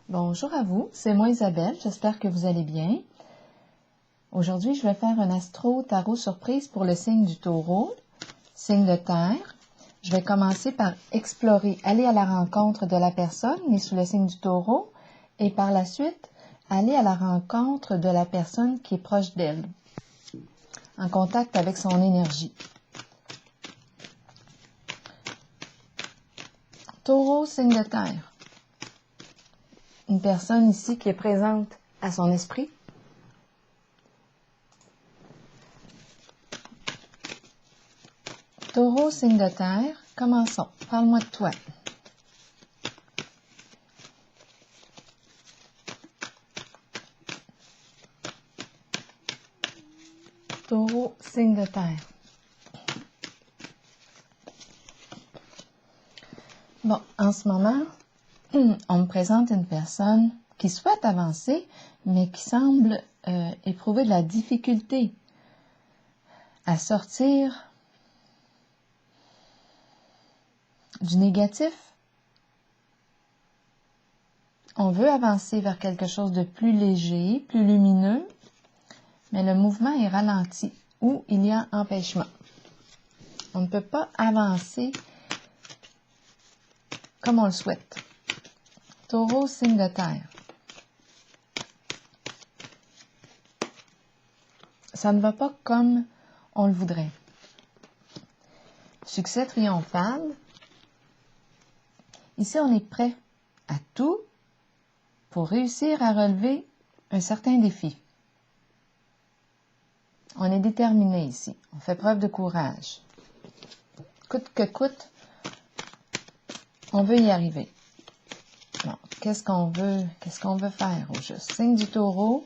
Bonjour à vous, c'est moi Isabelle, j'espère que vous allez bien. Aujourd'hui, je vais faire un astro-tarot surprise pour le signe du Taureau, signe de terre. Je vais commencer par explorer, aller à la rencontre de la personne née sous le signe du Taureau et par la suite, aller à la rencontre de la personne qui est proche d'elle, en contact avec son énergie. Taureau, signe de terre. Une personne ici qui est présente à son esprit. Taureau, signe de terre, commençons. Parle-moi de toi. Taureau, signe de terre. Bon, en ce moment, on me présente une personne qui souhaite avancer, mais qui semble éprouver de la difficulté à sortir du négatif. On veut avancer vers quelque chose de plus léger, plus lumineux, mais le mouvement est ralenti ou il y a empêchement. On ne peut pas avancer comme on le souhaite. Taureau, signe de terre. Ça ne va pas comme on le voudrait. Succès triomphal. Ici, on est prêt à tout pour réussir à relever un certain défi. On est déterminé ici. On fait preuve de courage. Coûte que coûte, on veut y arriver. Bon, qu'est-ce qu'on veut faire au juste? Signe du Taureau,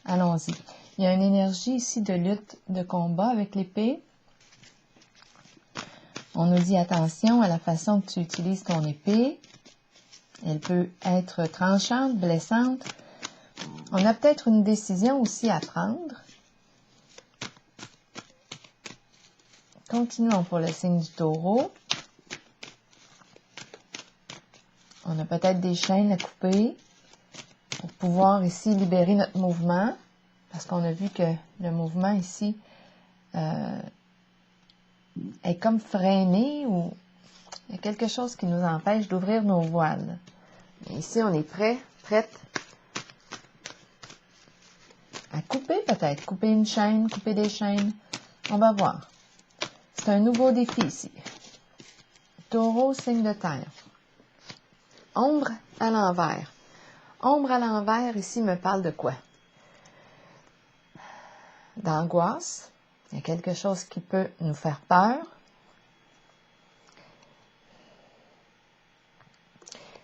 allons-y. Il y a une énergie ici de lutte, de combat avec l'épée. On nous dit attention à la façon que tu utilises ton épée. Elle peut être tranchante, blessante. On a peut-être une décision aussi à prendre. Continuons pour le signe du Taureau. On a peut-être des chaînes à couper pour pouvoir ici libérer notre mouvement. Parce qu'on a vu que le mouvement ici est comme freiné ou il y a quelque chose qui nous empêche d'ouvrir nos voiles. Et ici, on est prête à couper peut-être, couper une chaîne, couper des chaînes. On va voir. C'est un nouveau défi ici. Taureau, signe de terre. Ombre à l'envers. Ombre à l'envers, ici, me parle de quoi? D'angoisse. Il y a quelque chose qui peut nous faire peur.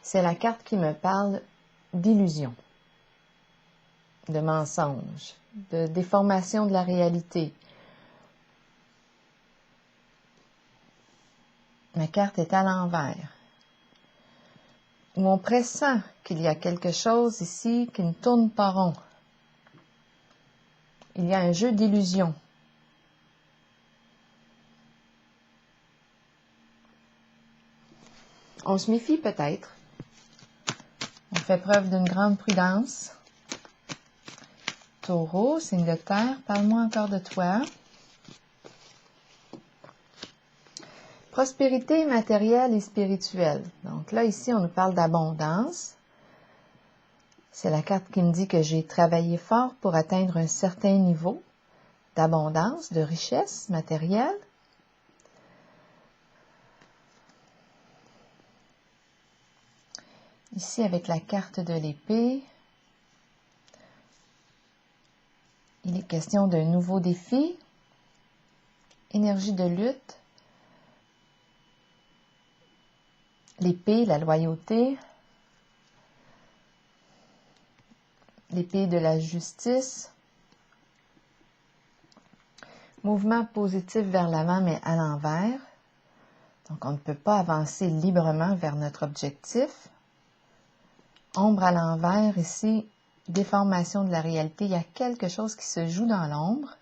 C'est la carte qui me parle d'illusion, de mensonge, de déformation de la réalité. Ma carte est à l'envers, où on pressent qu'il y a quelque chose ici qui ne tourne pas rond. Il y a un jeu d'illusion. On se méfie peut-être. On fait preuve d'une grande prudence. Taureau, signe de terre, parle-moi encore de toi. Prospérité matérielle et spirituelle. Donc là, ici, on nous parle d'abondance. C'est la carte qui me dit que j'ai travaillé fort pour atteindre un certain niveau d'abondance, de richesse matérielle. Ici, avec la carte de l'épée, il est question d'un nouveau défi, énergie de lutte, l'épée, la loyauté, l'épée de la justice, mouvement positif vers l'avant mais à l'envers. Donc, on ne peut pas avancer librement vers notre objectif. Ombre à l'envers, ici, déformation de la réalité. Il y a quelque chose qui se joue dans l'ombre.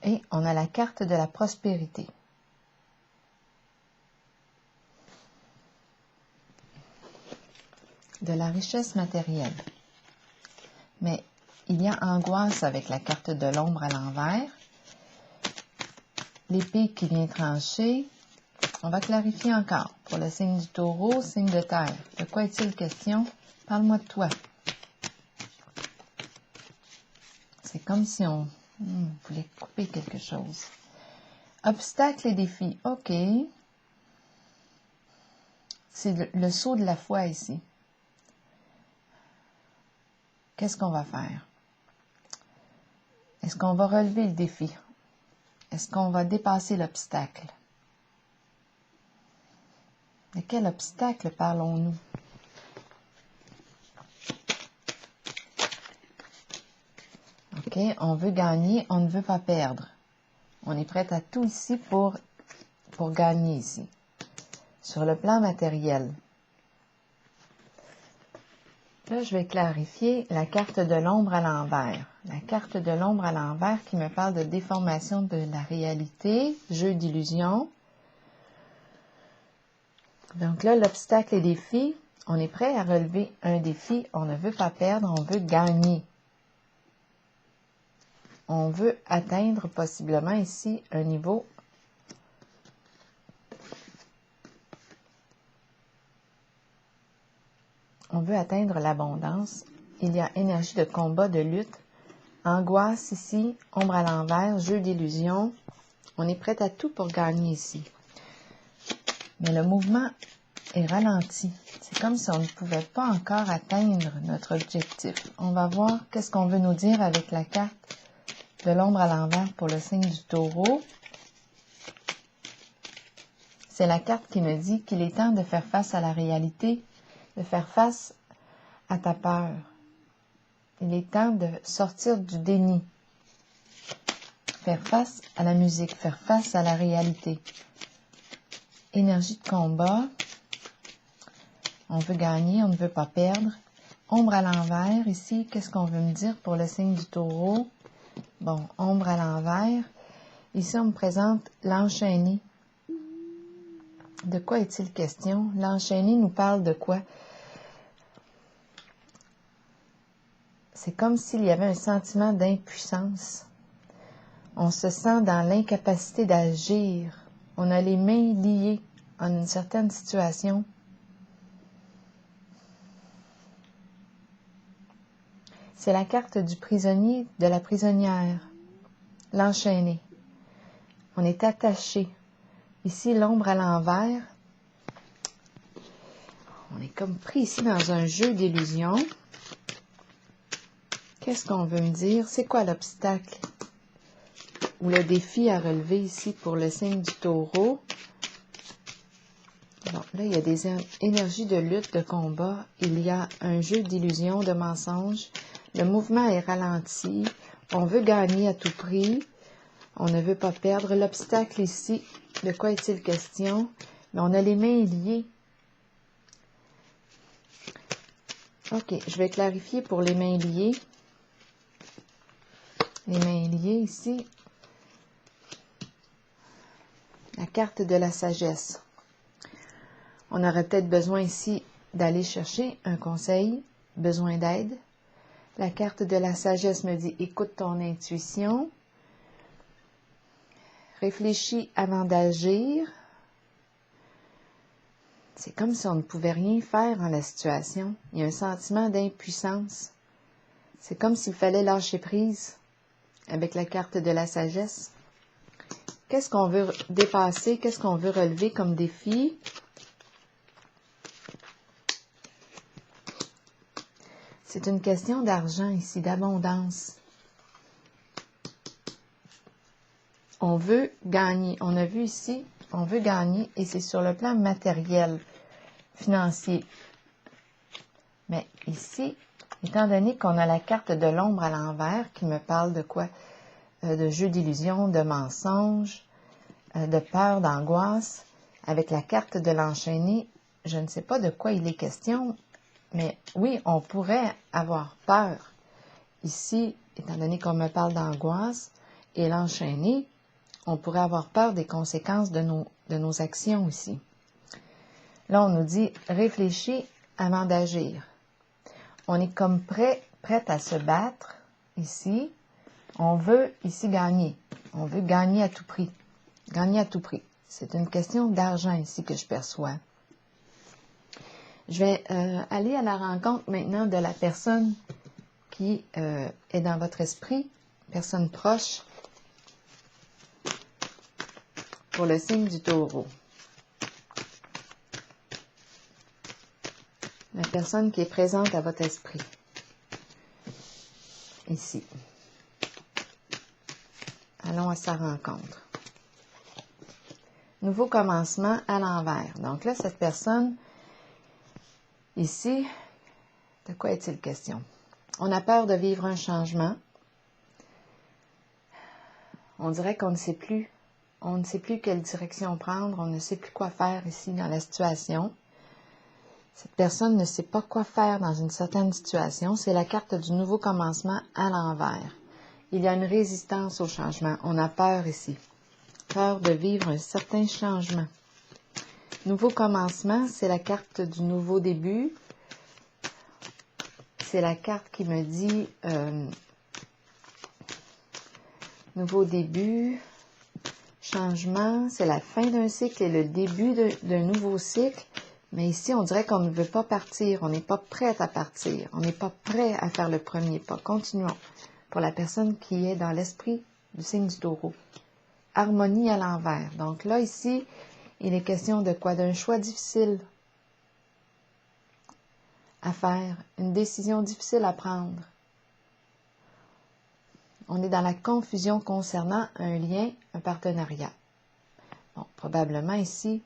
Et on a la carte de la prospérité. de la richesse matérielle. Mais il y a angoisse avec la carte de l'ombre à l'envers. L'épée qui vient trancher. On va clarifier encore. Pour le signe du taureau, signe de terre. De quoi est-il question? Parle-moi de toi. C'est comme si on voulait couper quelque chose. Obstacles et défis. OK. C'est le saut de la foi ici. Qu'est-ce qu'on va faire? Est-ce qu'on va relever le défi? Est-ce qu'on va dépasser l'obstacle? De quel obstacle parlons-nous? OK, on veut gagner, on ne veut pas perdre. On est prêt à tout ici pour gagner ici. Sur le plan matériel. Là, je vais clarifier la carte de l'ombre à l'envers. La carte de l'ombre à l'envers qui me parle de déformation de la réalité, jeu d'illusion. Donc là, l'obstacle et défi, on est prêt à relever un défi. On ne veut pas perdre, on veut gagner. On veut atteindre possiblement ici un niveau. On veut atteindre l'abondance. Il y a énergie de combat, de lutte. Angoisse ici, ombre à l'envers, jeu d'illusion. On est prêt à tout pour gagner ici. Mais le mouvement est ralenti. C'est comme si on ne pouvait pas encore atteindre notre objectif. On va voir qu'est-ce qu'on veut nous dire avec la carte de l'ombre à l'envers pour le signe du taureau. C'est la carte qui me dit qu'il est temps de faire face à la réalité, de faire face à ta peur. Il est temps de sortir du déni, faire face à la musique, faire face à la réalité. Énergie de combat, on veut gagner, on ne veut pas perdre. Ombre à l'envers, ici, qu'est-ce qu'on veut me dire pour le signe du taureau? Bon, ombre à l'envers. Ici, on me présente l'enchaîné. De quoi est-il question? L'enchaîné nous parle de quoi? C'est comme s'il y avait un sentiment d'impuissance. On se sent dans l'incapacité d'agir. On a les mains liées en une certaine situation. C'est la carte du prisonnier, de la prisonnière. L'enchaîné. On est attaché. Ici, l'ombre à l'envers. On est comme pris ici dans un jeu d'illusions. Qu'est-ce qu'on veut me dire? C'est quoi l'obstacle ou le défi à relever ici pour le signe du taureau? Bon, là, il y a des énergies de lutte, de combat. Il y a un jeu d'illusions, de mensonges. Le mouvement est ralenti. On veut gagner à tout prix. On ne veut pas perdre. L'obstacle ici, de quoi est-il question? Mais on a les mains liées. OK, je vais clarifier pour les mains liées. Les mains liées ici. La carte de la sagesse. On aurait peut-être besoin ici d'aller chercher un conseil, besoin d'aide. La carte de la sagesse me dit, écoute ton intuition. Réfléchis avant d'agir. C'est comme si on ne pouvait rien faire en la situation. Il y a un sentiment d'impuissance. C'est comme s'il fallait lâcher prise avec la carte de la sagesse. Qu'est-ce qu'on veut dépasser? Qu'est-ce qu'on veut relever comme défi? C'est une question d'argent ici, d'abondance. On veut gagner. On a vu ici, on veut gagner et c'est sur le plan matériel, financier. Mais ici, étant donné qu'on a la carte de l'ombre à l'envers qui me parle de quoi? De jeu d'illusion, de mensonge, de peur, d'angoisse. Avec la carte de l'enchaîné, je ne sais pas de quoi il est question, mais oui, on pourrait avoir peur. Ici, étant donné qu'on me parle d'angoisse et l'enchaîné, on pourrait avoir peur des conséquences de nos actions ici. Là, on nous dit, réfléchis avant d'agir. on est comme prête à se battre ici. On veut ici gagner. On veut gagner à tout prix. Gagner à tout prix. C'est une question d'argent ici que je perçois. Je vais aller à la rencontre maintenant de la personne qui est dans votre esprit, personne proche, pour le signe du Taureau. La personne qui est présente à votre esprit. Ici. Allons à sa rencontre. Nouveau commencement à l'envers. Donc là, cette personne, ici, de quoi est-il question? On a peur de vivre un changement. On dirait qu'on ne sait plus. On ne sait plus quelle direction prendre. On ne sait plus quoi faire ici dans la situation. Cette personne ne sait pas quoi faire dans une certaine situation. C'est la carte du nouveau commencement à l'envers. Il y a une résistance au changement. On a peur ici. Peur de vivre un certain changement. Nouveau commencement, c'est la carte du nouveau début. C'est la carte qui me dit nouveau début, changement, c'est la fin d'un cycle et le début d'un nouveau cycle. Mais ici, on dirait qu'on ne veut pas partir, on n'est pas prête à partir, on n'est pas prêt à faire le premier pas. Continuons. Pour la personne qui est dans l'esprit du signe du Taureau. Harmonie à l'envers. Donc là, ici, il est question de quoi? D'un choix difficile à faire, une décision difficile à prendre. On est dans la confusion concernant un lien, un partenariat. Bon, probablement ici,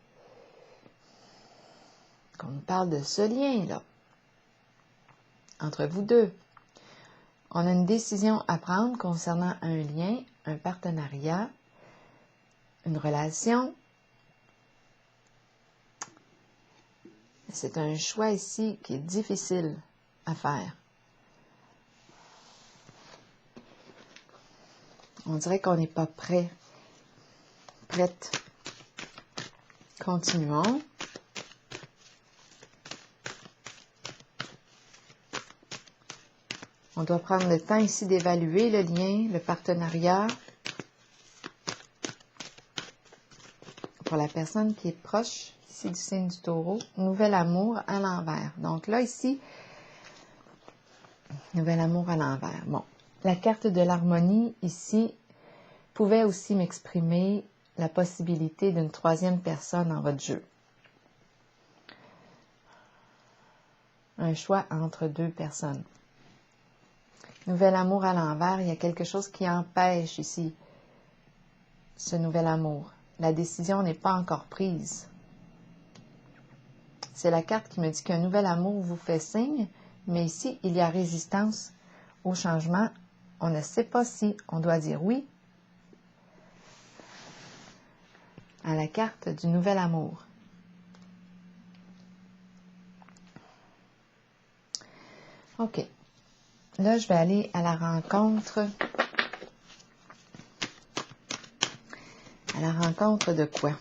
qu'on nous parle de ce lien-là, entre vous deux. On a une décision à prendre concernant un lien, un partenariat, une relation. C'est un choix ici qui est difficile à faire. On dirait qu'on n'est pas prêt. Prête. Continuons. On doit prendre le temps ici d'évaluer le lien, le partenariat. Pour la personne qui est proche, ici du signe du Taureau, nouvel amour à l'envers. Donc là, ici, nouvel amour à l'envers. Bon, la carte de l'harmonie, ici, pouvait aussi m'exprimer la possibilité d'une troisième personne en votre jeu. Un choix entre deux personnes. Nouvel amour à l'envers, il y a quelque chose qui empêche ici ce nouvel amour. La décision n'est pas encore prise. C'est la carte qui me dit qu'un nouvel amour vous fait signe, mais ici, il y a résistance au changement. On ne sait pas si on doit dire oui à la carte du nouvel amour. OK. Là, je vais aller à la rencontre. À la rencontre de quoi?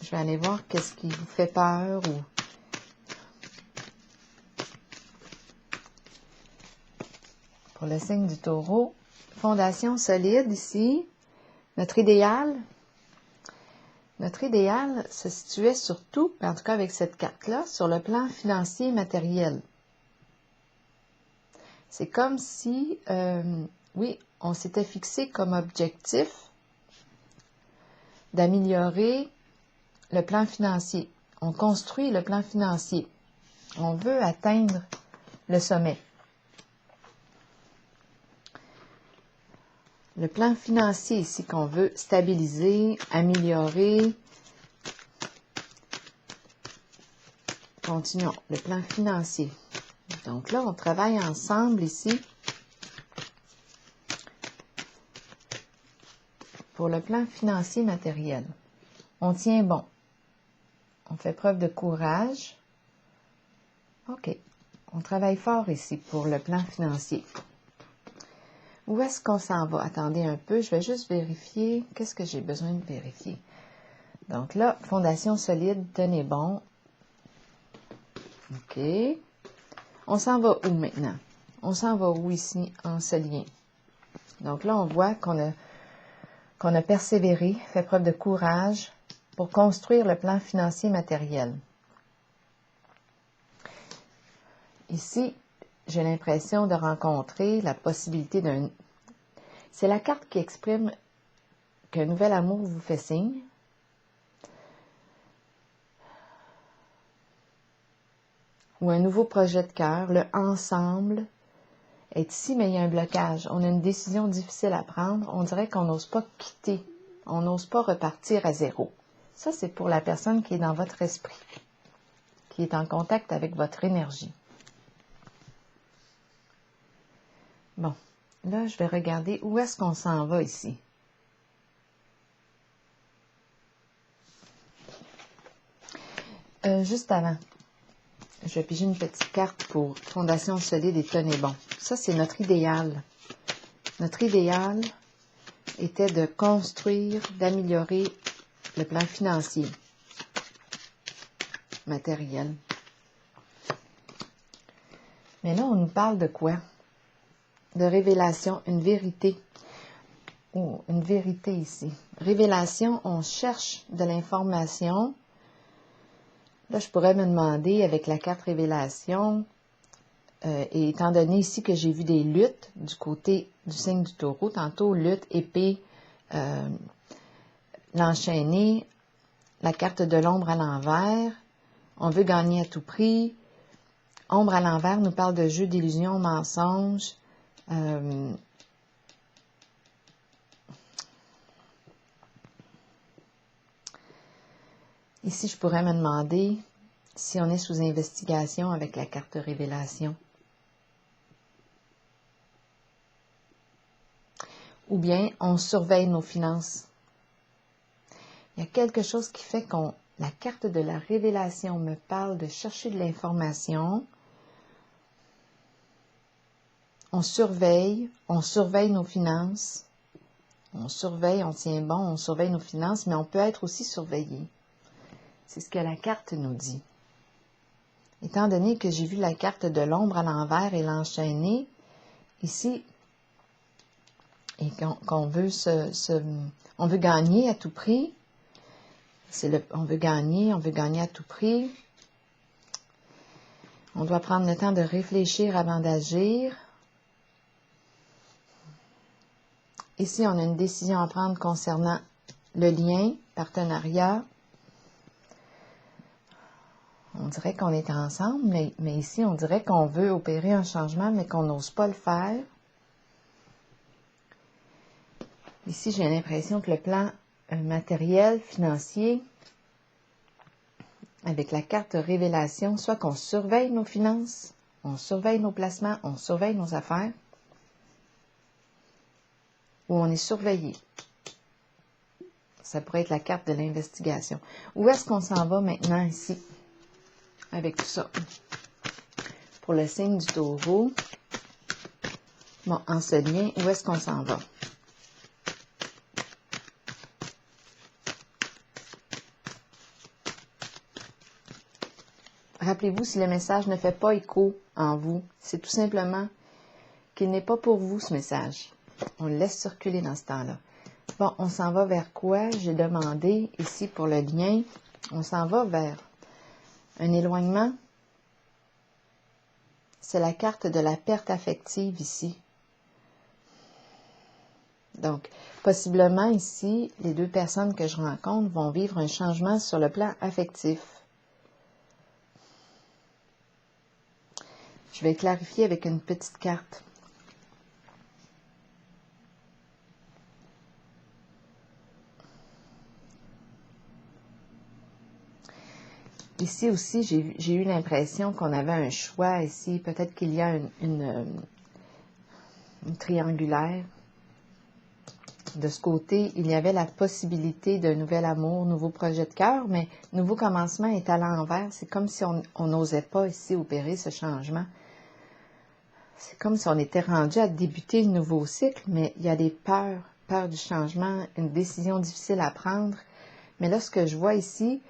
Je vais aller voir qu'est-ce qui vous fait peur ou... Pour le signe du Taureau, fondation solide ici. Notre idéal se situait surtout, en tout cas avec cette carte-là, sur le plan financier et matériel. C'est comme si, oui, on s'était fixé comme objectif d'améliorer le plan financier. On construit le plan financier. On veut atteindre le sommet. Le plan financier ici qu'on veut stabiliser, améliorer. Continuons. Le plan financier. Donc là, on travaille ensemble ici pour le plan financier matériel. On tient bon. On fait preuve de courage. OK. On travaille fort ici pour le plan financier. Où est-ce qu'on s'en va? Attendez un peu, je vais juste vérifier. Qu'est-ce que j'ai besoin de vérifier? Donc là, fondation solide, tenez bon. OK. On s'en va où maintenant? On s'en va où ici en ce lien? Donc là, on voit qu'on a persévéré, fait preuve de courage pour construire le plan financier matériel. Ici, j'ai l'impression de rencontrer la possibilité d'un... C'est la carte qui exprime qu'un nouvel amour vous fait signe. Ou un nouveau projet de cœur, le ensemble est ici, mais il y a un blocage. On a une décision difficile à prendre. On dirait qu'on n'ose pas quitter. On n'ose pas repartir à zéro. Ça, c'est pour la personne qui est dans votre esprit, qui est en contact avec votre énergie. Bon, là, je vais regarder où est-ce qu'on s'en va ici. Juste avant, je vais piger une petite carte pour Fondation solide et tenez bon. Ça, c'est notre idéal. Notre idéal était de construire, d'améliorer le plan financier, matériel. Mais là, on nous parle de quoi? De révélation, une vérité. Oh, une vérité ici. Révélation, on cherche de l'information. Là, je pourrais me demander, avec la carte révélation, et étant donné ici que j'ai vu des luttes du côté du signe du taureau, tantôt lutte, épée, l'enchaîner, la carte de l'ombre à l'envers, on veut gagner à tout prix, ombre à l'envers nous parle de jeu, d'illusion, mensonge, ici, je pourrais me demander si on est sous investigation avec la carte révélation. Ou bien, on surveille nos finances. Il y a quelque chose qui fait qu'on... La carte de la révélation me parle de chercher de l'information. On surveille nos finances. On surveille, on tient bon, on surveille nos finances, mais on peut être aussi surveillé. C'est ce que la carte nous dit. Étant donné que j'ai vu la carte de l'ombre à l'envers et l'enchaîner, ici, et qu'on veut on veut gagner à tout prix, on veut gagner à tout prix. On doit prendre le temps de réfléchir avant d'agir. Ici, on a une décision à prendre concernant le lien, partenariat. On dirait qu'on est ensemble, mais ici, on dirait qu'on veut opérer un changement, mais qu'on n'ose pas le faire. Ici, j'ai l'impression que le plan matériel, financier, avec la carte révélation, soit qu'on surveille nos finances, on surveille nos placements, on surveille nos affaires, ou on est surveillé. Ça pourrait être la carte de l'investigation. Où est-ce qu'on s'en va maintenant ici, avec tout ça? Pour le signe du taureau, bon, en ce lien, où est-ce qu'on s'en va? Rappelez-vous, si le message ne fait pas écho en vous, c'est tout simplement qu'il n'est pas pour vous, ce message. On le laisse circuler dans ce temps-là. Bon, on s'en va vers quoi? J'ai demandé ici pour le lien, on s'en va vers un éloignement. C'est la carte de la perte affective ici. Donc, possiblement ici, les deux personnes que je rencontre vont vivre un changement sur le plan affectif. Je vais clarifier avec une petite carte. Ici aussi, j'ai eu l'impression qu'on avait un choix ici. Peut-être qu'il y a une triangulaire. De ce côté, il y avait la possibilité d'un nouvel amour, nouveau projet de cœur, mais nouveau commencement est à l'envers. C'est comme si on n'osait pas ici opérer ce changement. C'est comme si on était rendu à débuter le nouveau cycle, mais il y a des peurs, peur du changement, une décision difficile à prendre. Mais là, ce que je vois ici,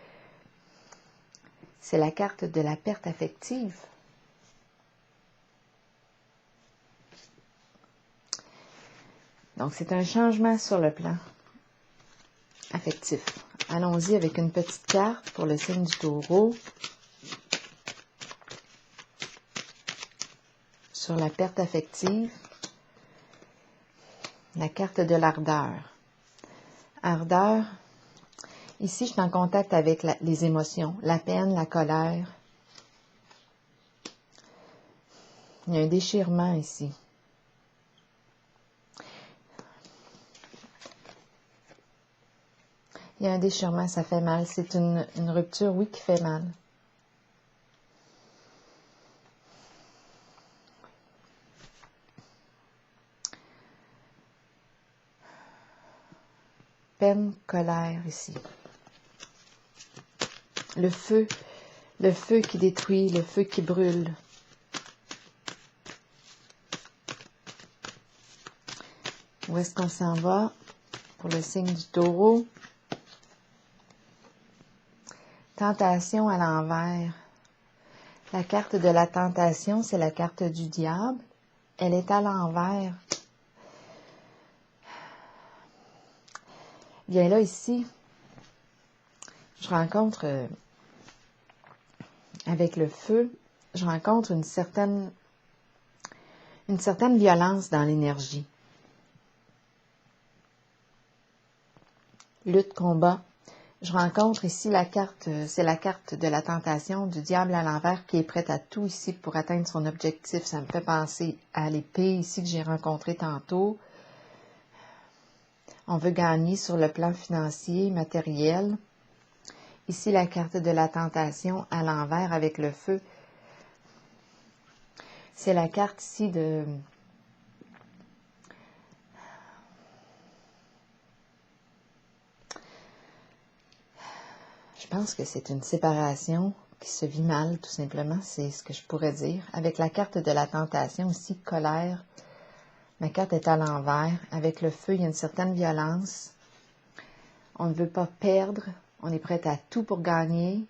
c'est la carte de la perte affective. Donc, c'est un changement sur le plan affectif. Allons-y avec une petite carte pour le signe du Taureau. Sur la perte affective, la carte de l'ardeur. Ardeur, ici, je suis en contact avec les émotions, la peine, la colère. Il y a un déchirement ici. Il y a un déchirement, ça fait mal. C'est une rupture, oui, qui fait mal. Peine, colère ici. Le feu qui détruit, le feu qui brûle. Où est-ce qu'on s'en va pour le signe du Taureau? Tentation à l'envers. La carte de la tentation, c'est la carte du diable. Elle est à l'envers. Bien là, ici, je rencontre, avec le feu, je rencontre une certaine violence dans l'énergie. Lutte, combat. Je rencontre ici la carte, c'est la carte de la tentation du diable à l'envers qui est prête à tout ici pour atteindre son objectif. Ça me fait penser à l'épée ici que j'ai rencontrée tantôt. On veut gagner sur le plan financier, matériel. Ici, la carte de la tentation à l'envers avec le feu. C'est la carte ici de... Je pense que c'est une séparation qui se vit mal, tout simplement. C'est ce que je pourrais dire. Avec la carte de la tentation ici, colère. Ma carte est à l'envers. Avec le feu, il y a une certaine violence. On ne veut pas perdre. On est prêt à tout pour gagner.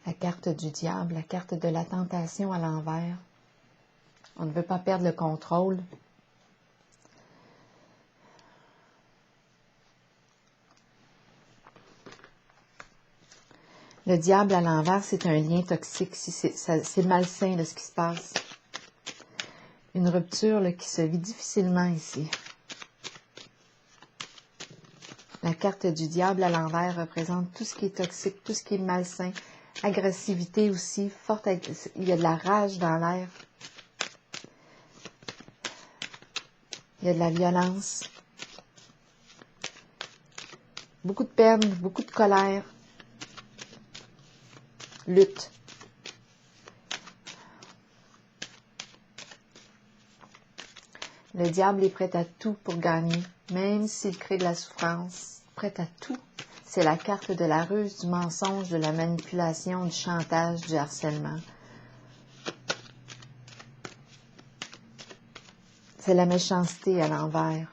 La carte du diable, la carte de la tentation à l'envers. On ne veut pas perdre le contrôle. Le diable à l'envers, c'est un lien toxique. C'est malsain de ce qui se passe. Une rupture là, qui se vit difficilement ici. La carte du diable à l'envers représente tout ce qui est toxique, tout ce qui est malsain. Agressivité aussi, il y a de la rage dans l'air. Il y a de la violence. Beaucoup de peine, beaucoup de colère. Lutte. Le diable est prêt à tout pour gagner, même s'il crée de la souffrance. Prêt à tout. C'est la carte de la ruse, du mensonge, de la manipulation, du chantage, du harcèlement. C'est la méchanceté à l'envers.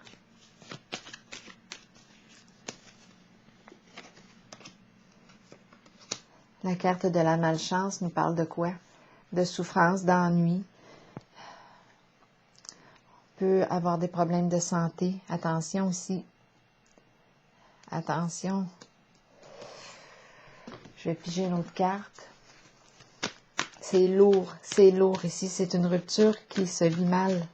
La carte de la malchance nous parle de quoi? De souffrance, d'ennui. On peut avoir des problèmes de santé. Attention aussi. Attention. Je vais piger une autre carte. C'est lourd ici. C'est une rupture qui se vit mal.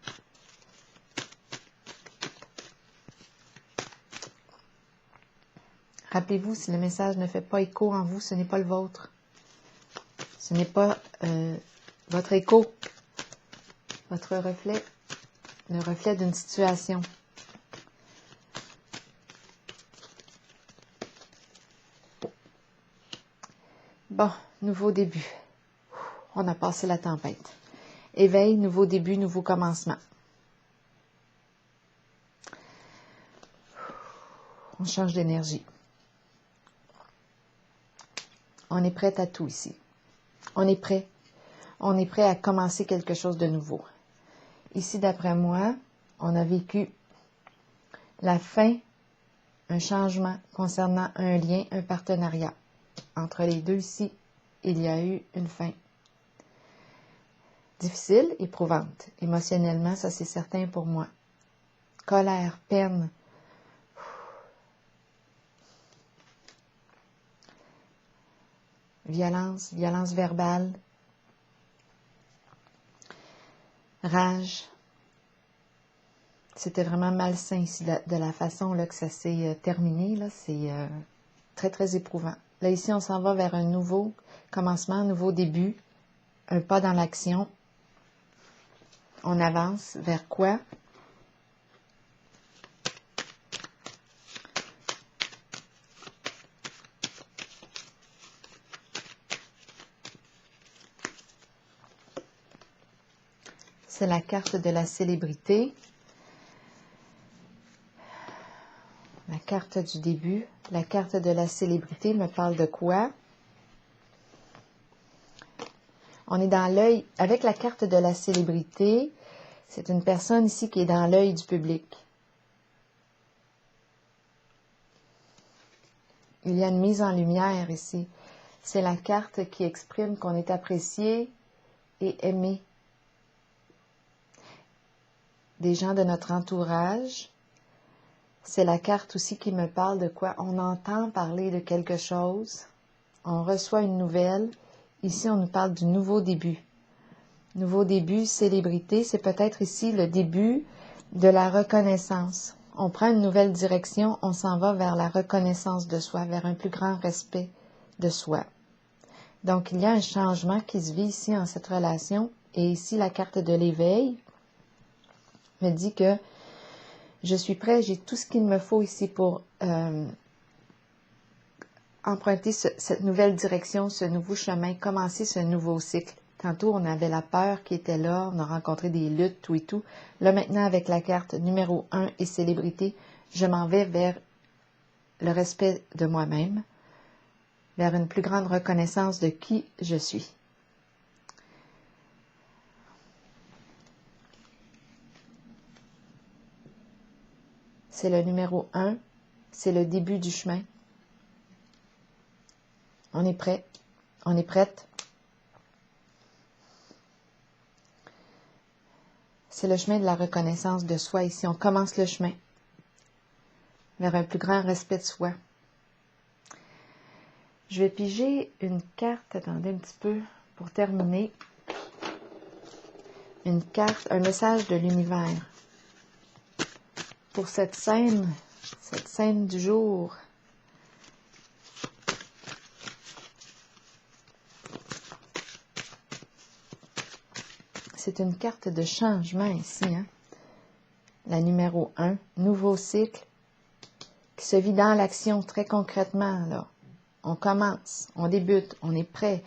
Rappelez-vous, si le message ne fait pas écho en vous, ce n'est pas le vôtre. Ce n'est pas votre écho, votre reflet, le reflet d'une situation. Bon, nouveau début. On a passé la tempête. Éveil, nouveau début, nouveau commencement. On change d'énergie. On est prêt à tout ici. On est prêt. On est prêt à commencer quelque chose de nouveau. Ici, d'après moi, on a vécu La fin, un changement concernant un lien, un partenariat. Entre les deux ici, il y a eu une fin. Difficile, éprouvante. Émotionnellement, ça c'est certain pour moi. Colère, peine. Violence, violence verbale. Rage. C'était vraiment malsain ici, de la façon là, que ça s'est terminé. C'est très, très éprouvant. Là, ici, on s'en va vers un nouveau commencement, un nouveau début, un pas dans l'action. On avance vers quoi? C'est la carte de la célébrité. La carte du début. La carte de la célébrité me parle de quoi? On est dans l'œil, avec la carte de la célébrité, c'est une personne ici qui est dans l'œil du public. Il y a une mise en lumière ici. C'est la carte qui exprime qu'on est apprécié et aimé. Des gens de notre entourage. C'est la carte aussi qui me parle de quoi? On entend parler de quelque chose. On reçoit une nouvelle. Ici, on nous parle du nouveau début. Nouveau début, célébrité, c'est peut-être ici le début de la reconnaissance. On prend une nouvelle direction, on s'en va vers la reconnaissance de soi, vers un plus grand respect de soi. Donc, il y a un changement qui se vit ici en cette relation. Et ici, la carte de l'éveil me dit que je suis prêt, j'ai tout ce qu'il me faut ici pour emprunter cette nouvelle direction, ce nouveau chemin, commencer ce nouveau cycle. Tantôt, on avait la peur qui était là, on a rencontré des luttes, tout et tout. Là, maintenant, avec la carte numéro 1 et célébrité, je m'en vais vers le respect de moi-même, vers une plus grande reconnaissance de qui je suis. C'est le numéro 1, c'est le début du chemin. On est prêt, on est prête. C'est le chemin de la reconnaissance de soi ici. On commence le chemin vers un plus grand respect de soi. Je vais piger une carte, attendez un petit peu, pour terminer. Une carte, un message de l'univers. Pour cette scène du jour. C'est une carte de changement ici, hein? La numéro 1, nouveau cycle, qui se vit dans l'action très concrètement, là. On commence, on débute, on est prêt.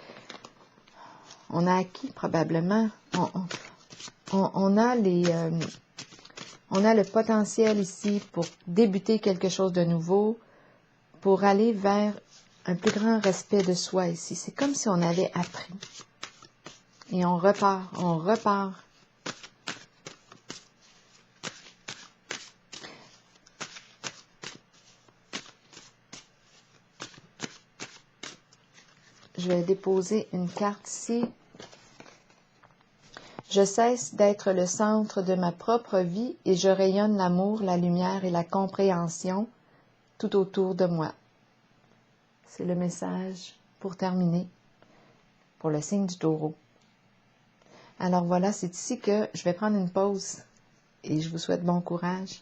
On a acquis probablement, on a le potentiel ici pour débuter quelque chose de nouveau, pour aller vers un plus grand respect de soi ici. C'est comme si on avait appris. Et on repart, on repart. Je vais déposer une carte ici. Je cesse d'être le centre de ma propre vie et je rayonne l'amour, la lumière et la compréhension tout autour de moi. C'est le message pour terminer pour le signe du Taureau. Alors voilà, c'est ici que je vais prendre une pause et je vous souhaite bon courage.